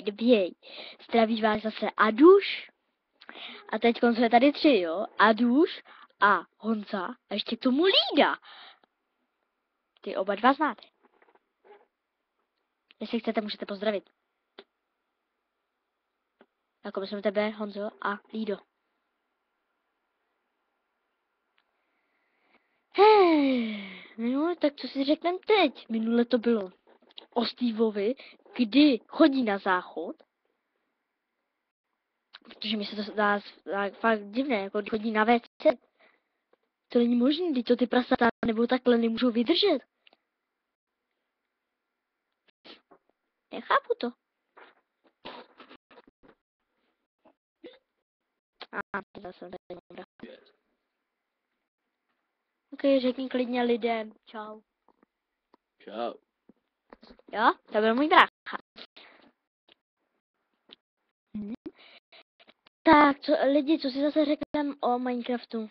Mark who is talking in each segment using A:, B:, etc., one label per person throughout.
A: Doběj. Zdraví vás zase Aduš. A teď jsme tady 3, jo? Aduš a Honza a ještě k tomu Lída. Ty oba dva znáte. Jestli chcete, můžete pozdravit. Jako myslím tebe, Honzo a Lído. No, tak co si řekneme teď? Minule to bylo o Steveovi, kdy chodí na záchod. Protože mi se to dá fakt divné, jako chodí na WC. To není možné, když to ty prasata nebo takhle nemůžou vydržet. Nechápu to. Zase tady dobrá. Ok, řekni klidně lidem. Čau.
B: Čau.
A: Jo, to byl můj brácha. Tak, lidi, co si zase řekneme o Minecraftu?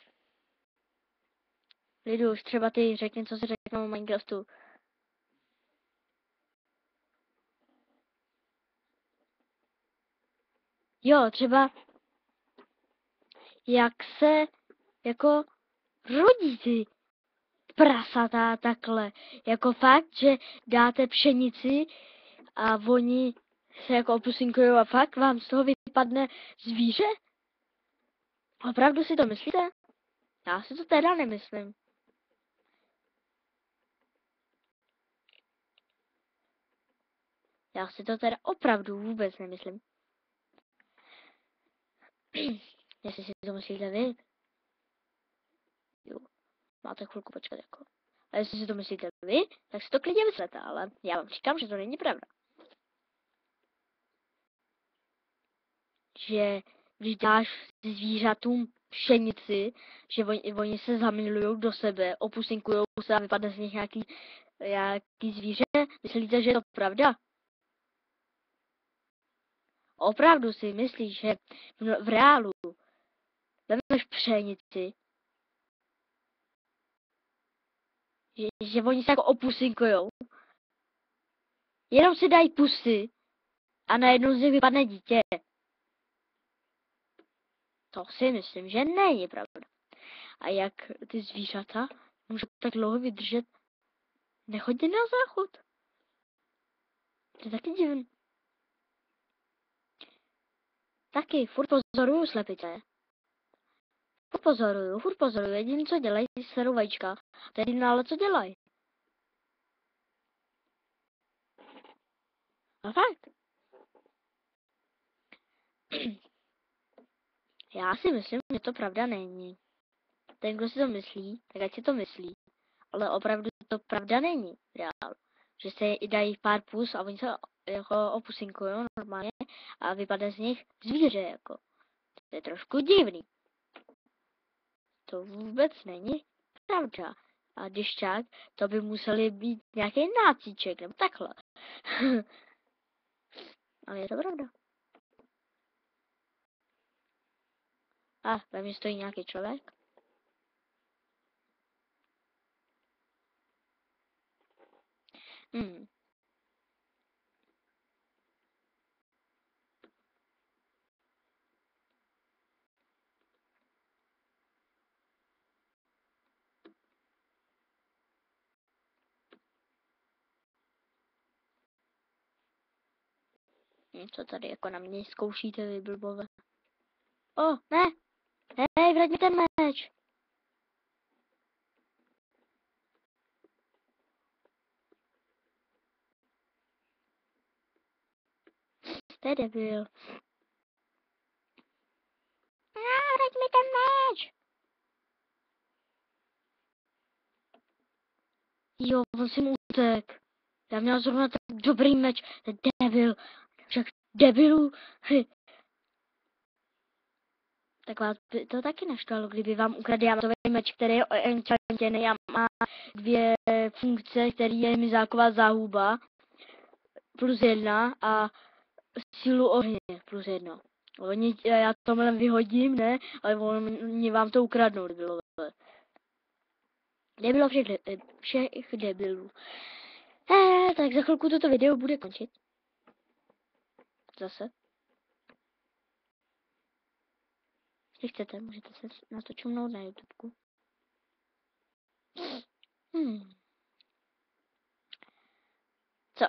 A: Lidu, už třeba ty řekni, co si řekneme o Minecraftu. Jo, třeba jak se jako rodí ty prasata takhle. Jako fakt, že dáte pšenici a oni se jako opusinkujou a fakt vám z toho vypadne zvíře? Opravdu si to myslíte? Já si to teda nemyslím. Já si to teda opravdu vůbec nemyslím. Jestli si to myslíte vy. Jo, máte chvilku počkat jako. A jestli si to myslíte vy, tak si to klidně myslete, ale já vám říkám, že to není pravda. Že když dáš zvířatům pšenici, že oni se zamilujou do sebe, opusinkujou se a vypadne z nich nějaký zvíře, myslíte, že je to pravda? Opravdu si myslíš, že v reálu vezmeš pšenici, že oni se jako opusinkujou, jenom si dají pusy a najednou z nich vypadne dítě. To si myslím, že není pravda. A jak ty zvířata můžou tak dlouho vydržet nechodit na záchod? To je taky divný. Taky, furt pozoruju slepice. Furt pozoruju. Jediný, co dělají, serou vajíčka. To je jediné, ale co dělají. A fakt. Já si myslím, že to pravda není. Ten, kdo si to myslí, tak ať si to myslí. Ale opravdu to pravda není. Reál. Že se dají pár pus a oni se jako opusinkují normálně a vypadne z nich zvíře jako. To je trošku divný. To vůbec není pravda. A když tak, to by museli být nějaký nácíček, nebo takhle. Ale je to pravda. A ve mně stojí nějaký člověk. Co tady jako na mě zkoušíte, vy blbové? Ne! Hej, vrať mi ten meč! To je debil. Vrať mi ten meč! Jo, on si mu utek. Já měl zrovna tak dobrý meč. To je debil. Však debilu. Tak vás by to taky naštvalo, kdyby vám ukradl diamantový meč, který je enchantěný a má 2 funkce, který je mizáková záhuba +1 a sílu ohně +1. Já tomhle vyhodím, ne? Ale oni vám to ukradnou, debilové. Nebylo všech debilů. Tak za chvilku toto video bude končit. Zase. Když chcete, můžete se na to čumnout na YouTubeku. Co?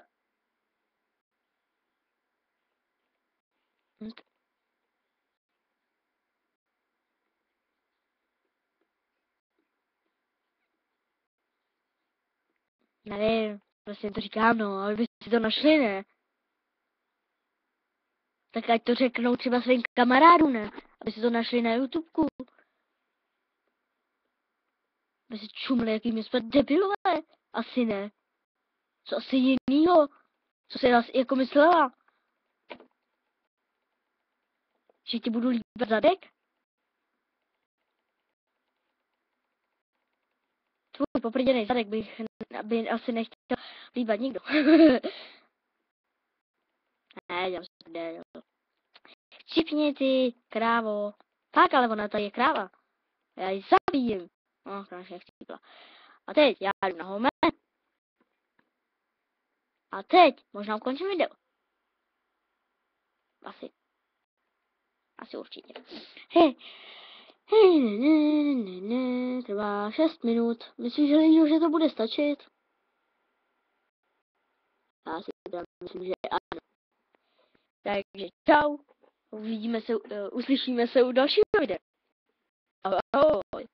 A: Nevím, prostě to říkám, no, ale by si to našli, ne? Tak ať to řeknou třeba svým kamarádům, ne? Aby si to našli na YouTubeku. Aby si čumli, jaký my jsme debilové. Asi ne. Co asi jinýho? Co jsi jako myslela? Že ti budu líbat zadek? Tvůj poprděnej zadek by asi nechtěl líbat nikdo. Ne, dělám si ne. Čipni ty, krávo. Tak, ale ona tady je kráva. Já ji zabijem. No, konečně nechtěla. A teď já jdu na home. A teď možná ukončím video. Asi určitě. Trvá 6 minut. Myslíš, že to bude stačit? Já si teda myslím, že ano. Takže čau. Uslyšíme se u dalšího videa. Ahoj.